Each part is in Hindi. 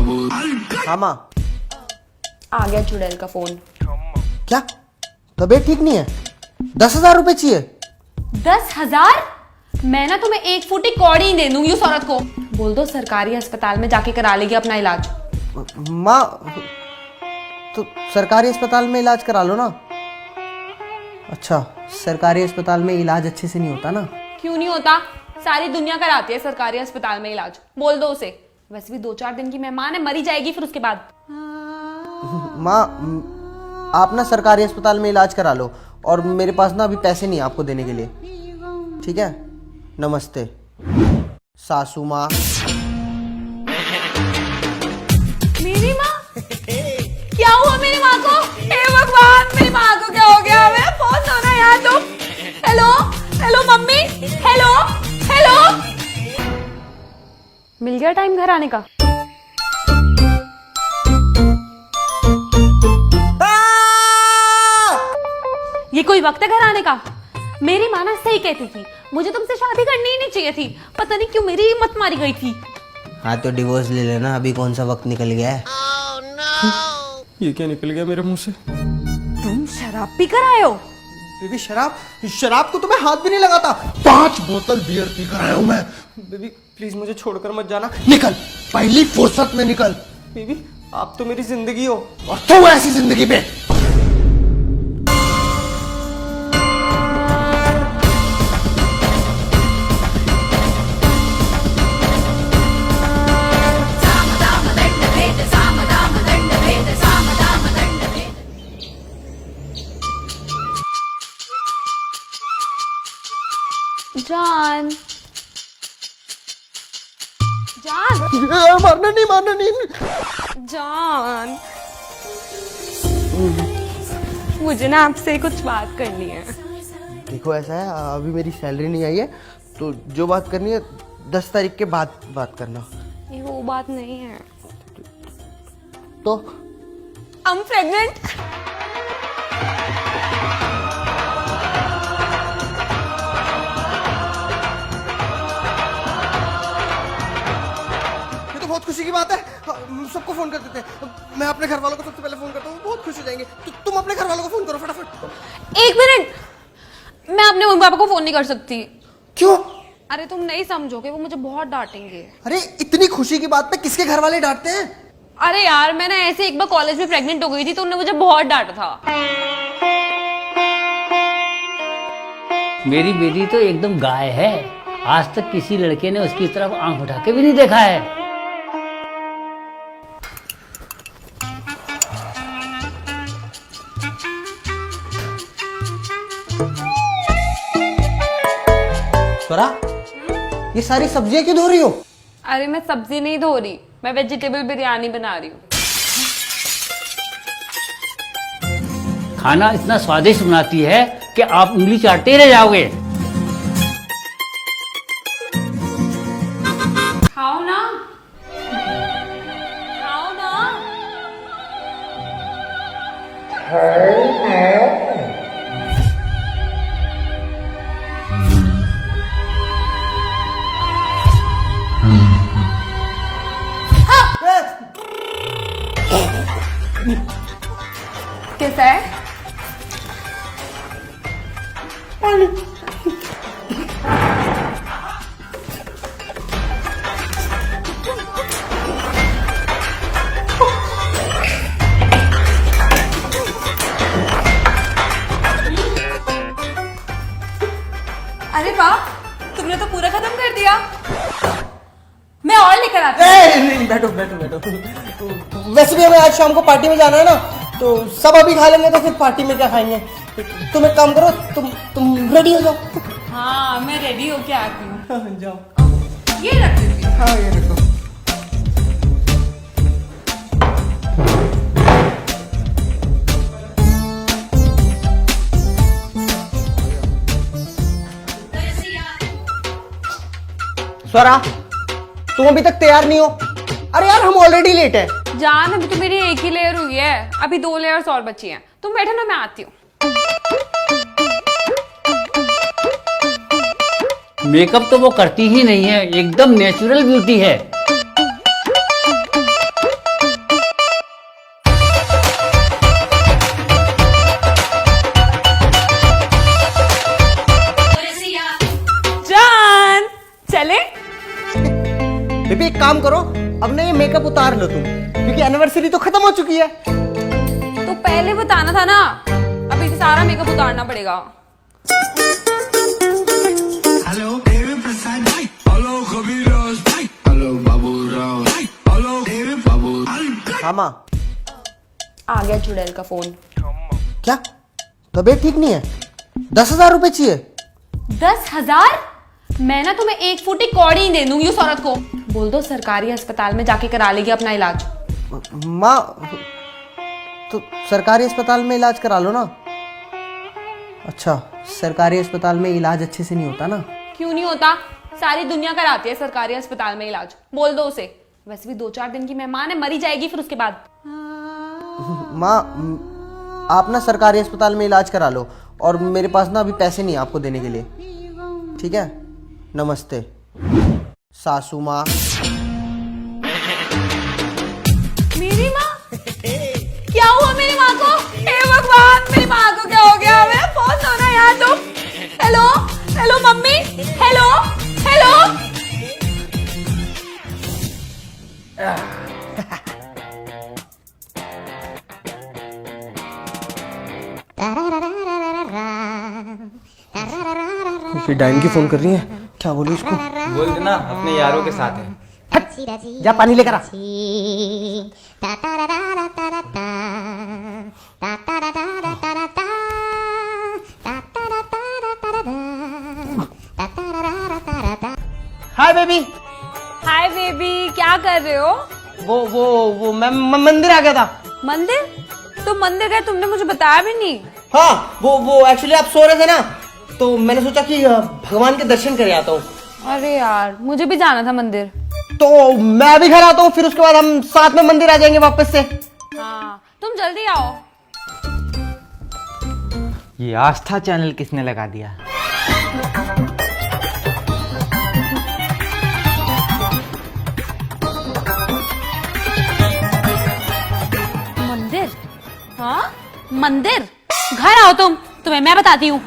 हाँ माँ। आ गया चुड़ैल का फोन। क्या तबीयत ठीक नहीं है? 10,000 रुपए चाहिए? 10,000? मैं ना तुम्हें 1 फुटी कौड़ी ही दे दूंगी उस औरत को। बोल दो सरकारी अस्पताल में जाके करा लेगी अपना इलाज। माँ तो सरकारी अस्पताल में इलाज करा लो ना। अच्छा, सरकारी अस्पताल में इलाज अच्छे से नहीं होता ना? क्यों नहीं होता? सारी दुनिया कराती है सरकारी अस्पताल में इलाज। बोल दो उसे। वैसे भी 2-4 दिन की मेहमान है, मरी जाएगी फिर उसके बाद। माँ आप ना सरकारी अस्पताल में इलाज करा लो, और मेरे पास ना अभी पैसे नहीं है आपको देने के लिए, ठीक है? नमस्ते सासू माँ। मेरी माँ? क्या हुआ मेरी माँ को? हे भगवान, मेरी माँ को क्या हो गया? मेरा फोन दो ना यार तुम। Hello hello mummy, hello hello. मिल गया टाइम घर आने का? ये कोई वक्त है घर आने का? मेरी माँ ना सही कहती थी, मुझे तुमसे शादी करनी ही नहीं चाहिए थी। पता नहीं क्यों मेरी हिम्मत मारी गई थी। हाँ तो डिवोर्स ले लेना, अभी कौन सा वक्त निकल गया है। ये क्या निकल गया मेरे मुंह से? तुम शराब पी कर आए हो? बेबी शराब को तो मैं हाथ भी नहीं लगाता। 5 बोतल बियर पी कर आया हूं मैं। बेबी प्लीज मुझे छोड़कर मत जाना। निकल, पहली फुर्सत में निकल। बेबी आप तो मेरी जिंदगी हो। और तू ऐसी जिंदगी पे जान जान मारना नहीं। जान, मुझे ना आपसे कुछ बात करनी है। देखो ऐसा है, अभी मेरी सैलरी नहीं आई है, तो जो बात करनी है 10 तारीख के बाद बात करना। ये वो बात नहीं है। तो I'm pregnant। ये तो बहुत खुशी की बात है, सबको फोन कर देते हैं। मैं अपने घर वालों को सबसे पहले फोन करता हूँ, बहुत खुश हो जाएंगे। तो तुम अपने घर वालों को फोन करो फटाफट। 1 मिनट, मैं अपने मम्मी पापा को फोन नहीं कर सकती। क्यों? अरे तुम नहीं समझोगे, वो मुझे बहुत डांटेंगे। अरे इतनी खुशी की बात पे किसके घर वाले डांटते हैं? अरे यार, मैं ना ऐसे एक बार कॉलेज में प्रेग्नेंट हो गई थी तो उन्होंने मुझे बहुत डांटा था। मेरी बेटी तो एकदम गाय है, आज तक किसी लड़के ने उसकी तरफ आंख उठा के भी नहीं देखा है। स्वरा, ये सारी सब्जियां क्यों धो रही हो? अरे मैं सब्जी नहीं धो रही, मैं वेजिटेबल बिरयानी बना रही हूँ। खाना इतना स्वादिष्ट बनाती है कि आप उंगली चाटते ही रह जाओगे। खाओ ना, खाओ ना। कैसा है? अरे वाह, तुमने तो पूरा खत्म कर दिया। मैं और लेकर आती हूँ। नहीं, बैठो। वैसे भी हमें आज शाम को पार्टी में जाना है ना, तो सब अभी खा लेंगे तो फिर पार्टी में क्या खाएंगे? तुम एक काम करो, तुम रेडी हो जाओ। हाँ, मैं रेडी होके आती हूँ। जाओ। ये रख देती हूँ। हाँ ये रखो। स्वरा, तुम अभी तक तैयार नहीं हो? अरे यार हम ऑलरेडी लेट है। जान, अभी तो मेरी एक ही लेयर हुई है, अभी 2 लेयर्स और बची हैं। तुम बैठो ना, मैं आती हूँ। मेकअप तो वो करती ही नहीं है, एकदम नेचुरल ब्यूटी है। मेकअप उतार लो तुम, क्योंकि एनिवर्सरी तो खत्म हो चुकी है। तो पहले बताना था ना, अभी सारा मेकअप उतारना पड़ेगा। हेलो देवी प्रसाद भाई, हेलो कबीराज भाई, हेलो बाबूराव भाई, हेलो देवी बाबू। हाँ माँ। आ गया चुड़ैल का फोन। क्या तबीयत ठीक नहीं है? 10,000 रुपए चाहिए? 10,000? मैं ना तुम्हें 1 फूटी कौड़ी ही दे दूंगी उस औरत को। बोल दो सरकारी अस्पताल में जाके करा लेगी अपना इलाज। माँ तो सरकारी अस्पताल में इलाज करा लो ना। अच्छा, सरकारी अस्पताल में इलाज अच्छे से नहीं होता ना? क्यों नहीं होता? सारी दुनिया कराती है सरकारी अस्पताल में इलाज। बोल दो उसे। वैसे भी 2-4 दिन की मेहमान है, मरी जाएगी फिर उसके बाद। माँ आप ना सरकारी अस्पताल में इलाज करा लो, और मेरे पास ना अभी पैसे नहीं है आपको देने के लिए, ठीक है? नमस्ते सासू माँ। मेरी माँ? क्या हुआ मेरी माँ को? हे भगवान, मेरी माँ को क्या हो गया? मैं फोन दो ना यार तुम। Hello hello mummy, hello hello. ये डाइन की फोन कर रही है, क्या बोलूं इसको? बोल देना अपने यारों के साथ है। जा पानी लेकर आ। Hi baby. हाय बेबी, क्या कर रहे हो? वो मैं मंदिर आ गया था। मंदिर? तुम मंदिर गए, तुमने मुझे बताया भी नहीं। हाँ वो एक्चुअली आप सो रहे थे ना, तो मैंने सोचा कि भगवान के दर्शन कर आता हूँ। अरे यार, मुझे भी जाना था मंदिर। तो मैं भी घर आता हूँ, फिर उसके बाद हम साथ में मंदिर आ जाएंगे वापस से। हाँ, तुम जल्दी आओ। ये आस्था चैनल किसने लगा दिया? मंदिर? हाँ मंदिर। घर आओ तुम, तुम्हें मैं बताती हूँ।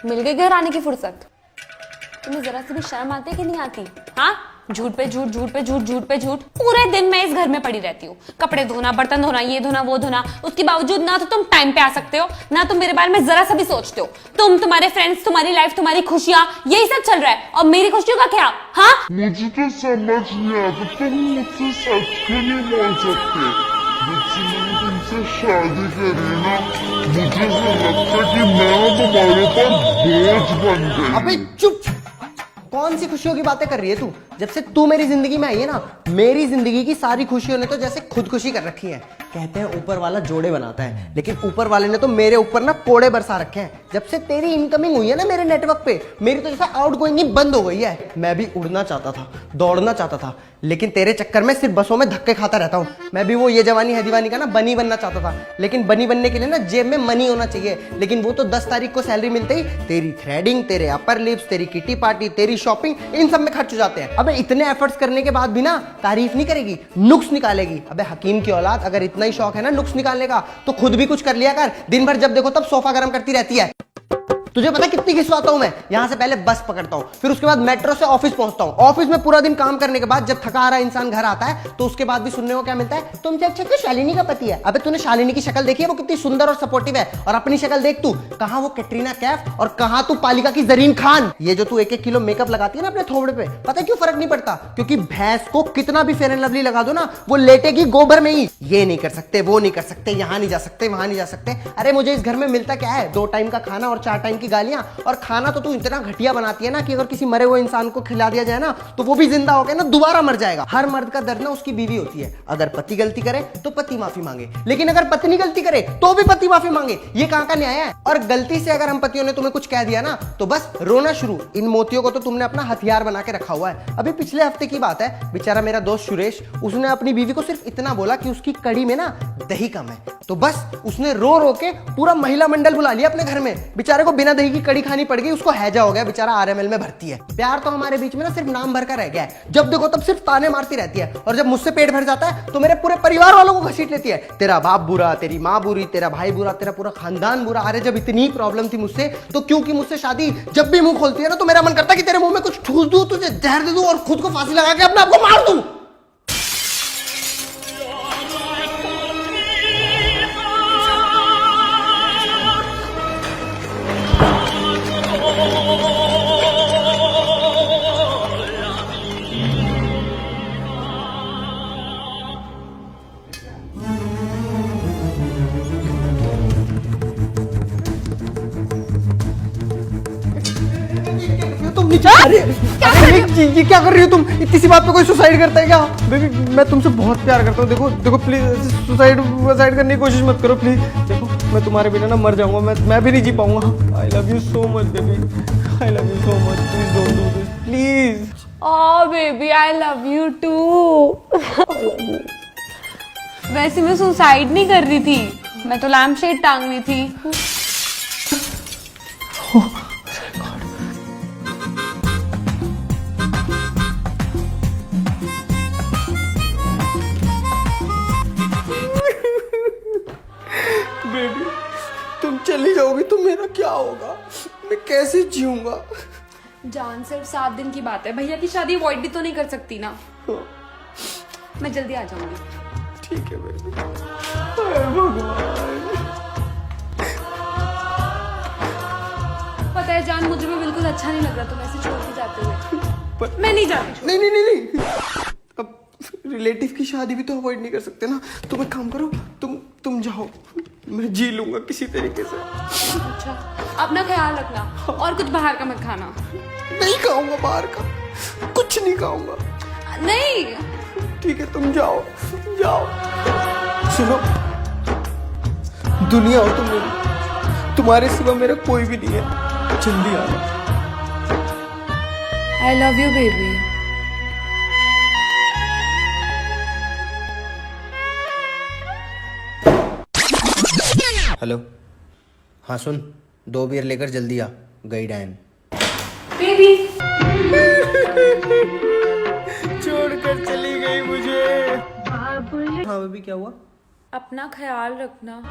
मिल गई घर आने की फुर्सत। तुम्हें जरा सी भी शर्म आती है कि नहीं आती? हाँ, झूठ पे झूठ, झूठ पे झूठ, झूठ पे झूठ। पूरे दिन मैं इस घर में पड़ी रहती हूँ, कपड़े धोना, बर्तन धोना, ये धोना, वो धोना। उसके बावजूद ना तो तुम टाइम पे आ सकते हो, ना तुम मेरे बारे में जरा सा भी सोचते हो। तुम, तुम्हारे फ्रेंड्स, तुम्हारी लाइफ, तुम्हारी खुशियां, यही सब चल रहा है, और मेरी खुशियों का क्या? हाँ, मुझे तो समझ नहीं आता, तुम मुझसे सच क्यों नहीं बोल सकते? जब से मैंने तुमसे शादी करी ना, मुझे ऐसा लगता है कि मैं तुम्हारे ऊपर बोझ बन गई। अबे चुप! कौन सी खुशियों की बातें कर रही है तू? जब से तू मेरी जिंदगी में आई है ना, मेरी जिंदगी की सारी खुशियों ने तो जैसे खुदकुशी कर रखी है। कहते हैं ऊपर वाला जोड़े बनाता है, लेकिन ऊपर वाले ने तो मेरे ऊपर ना कोड़े बरसा रखे हैं। जब से तेरी इनकमिंग हुई है ना मेरे नेटवर्क पे, मेरी तो जैसा आउटगोइंग ही बंद हो गई है। मैं भी उड़ना चाहता था, दौड़ना चाहता था, लेकिन तेरे चक्कर में सिर्फ बसों में धक्के खाता रहता हूँ। मैं भी वो ये जवानी है दीवानी का ना बनी बनना चाहता था, लेकिन बनी बनने के लिए ना जेब में मनी होना चाहिए। लेकिन वो तो 10 तारीख को सैलरी मिलते ही तेरी थ्रेडिंग, तेरे अपर लिप्स, तेरी किटी पार्टी, तेरी शॉपिंग, इन सब में खर्च हो जाते हैं। अबे इतने एफर्ट्स करने के बाद भी ना तारीफ नहीं करेगी, नुक्स निकालेगी। अबे हकीम की औलाद, अगर इतना ही शौक है ना नुक्स निकालने का, तो खुद भी कुछ कर लिया कर। दिन भर जब देखो तब सोफा गर्म करती रहती है। तुझे पता कितनी घिसवाता हूं मैं? यहां से पहले बस पकड़ता हूं, फिर उसके बाद मेट्रो से ऑफिस पहुंचता हूं। ऑफिस में पूरा दिन काम करने के बाद जब थका हारा इंसान घर आता है, तो उसके बाद भी सुनने को क्या मिलता है? तुमसे अच्छा तो शालिनी का पति है। अबे तूने शालिनी की शक्ल देखी है? वो कितनी सुंदर और सपोर्टिव है, और अपनी शक्ल देख तू, कहां वो कैटरीना कैफ और कहां तू पालिका की जरीन खान। ये जो तू 1-1 किलो मेकअप लगाती है ना अपने थोबड़े पे, पता है क्यों फर्क नहीं पड़ता? क्योंकि भैंस को कितना भी फेयर एंड लवली लगा दो ना, वो लेटेगी गोबर में ही। ये नहीं कर सकते, वो नहीं कर सकते, यहां नहीं जा सकते, वहां नहीं जा सकते। अरे मुझे इस घर में मिलता क्या है? 2 टाइम का खाना और 4 टाइम की गालियां। और खाना तो तू इतना घटिया बनाती है ना कि अगर किसी मरे हुए इंसान को खिला दिया जाए ना, तो वो भी जिंदा होकर ना दोबारा मर जाएगा। हर मर्द का दर्द ना उसकी बीवी होती है। अगर पति गलती करे तो पति माफी मांगे, लेकिन अगर पत्नी गलती करे तो भी पति माफी मांगे। ये कहां का न्याय है? और गलती से अगर हम पतियों ने तुम्हें कुछ कह दिया ना, तो बस रोना शुरू। इन मोतियों को तो तुमने अपना हथियार बना के रखा हुआ है। अभी पिछले हफ्ते की बात है, बेचारा मेरा दोस्त सुरेश, उसने अपनी बीवी को सिर्फ इतना बोला कि उसकी कड़ी में ना दही कम है, तो बस उसने रो रो के पूरा महिला मंडल बुला लिया अपने घर में। बेचारे को बिना बिना दही की कड़ी खानी पड़ गई, उसको हैजा हो गया, बेचारा आरएमएल में भर्ती है। प्यार तो हमारे बीच में ना सिर्फ नाम भर का रह गया है, जब देखो तब सिर्फ ताने मारती रहती है, और जब मुझसे पेट भर जाता है तो मेरे पूरे परिवार वालों को घसीट लेती है। तेरा बाप बुरा, तेरी माँ बुरी, तेरा भाई बुरा, तेरा पूरा खानदान बुरा। अरे जब इतनी प्रॉब्लम थी मुझसे तो क्यों की मुझसे शादी? जब भी मुंह खोलती है ना तो मेरा मन करता है कि तेरे मुंह में कुछ ठूस दूं, तुझे जहर दे दूं और खुद को फांसी लगा के अपने आप को मार दूं। तुम नीचे ये क्या कर रही हो तुम? इतनी सी बात पे कोई सुसाइड करता है क्या? बेबी मैं तुमसे बहुत प्यार करता हूँ। देखो देखो प्लीज सुसाइड करने की कोशिश मत करो प्लीज। देखो मैं तुम्हारे बिना ना मर जाऊंगा, मैं भी नहीं जी पाऊंगा। I love you so much baby, I love you so much. Please don't do this please. Oh baby, I love you too. वैसे मैं सुसाइड नहीं कर रही थी, मैं तो लैम्प शेड टांगनी थी। बेबी तुम चली जाओगी तो मेरा क्या होगा? मैं कैसे जीऊंगा? जान सिर्फ 7 दिन की बात है, भैया की शादी अवॉइड भी तो नहीं कर सकती ना। मैं जल्दी आ जाऊंगी। ठीक है बेबी। हाय भगवान। पता है जान, मुझे भी बिल्कुल अच्छा नहीं लग रहा तुम ऐसे छोड़ के जाते हुए। मैं नहीं जाती। नहीं नहीं नहीं नहीं, अब रिलेटिव की शादी भी तो अवॉइड नहीं कर सकते ना। तुम एक काम करो, तुम जाओ, मैं जी लूंगा किसी तरीके से। अच्छा, अपना ख्याल रखना और कुछ बाहर का मत खाना। नहीं खाऊंगा बाहर का, कुछ नहीं खाऊंगा। नहीं ठीक है तुम जाओ जाओ। सुनो, दुनिया हो तुम मेरी, तुम्हारे सिवा मेरा कोई भी नहीं है। जल्दी आना। I love you baby. Hello, हाँ सुन, 2 बियर लेकर जल्दी आ, गई डैन। बेबी छोड़कर चली गई मुझे। हाँ बेबी क्या हुआ? अपना ख्याल रखना।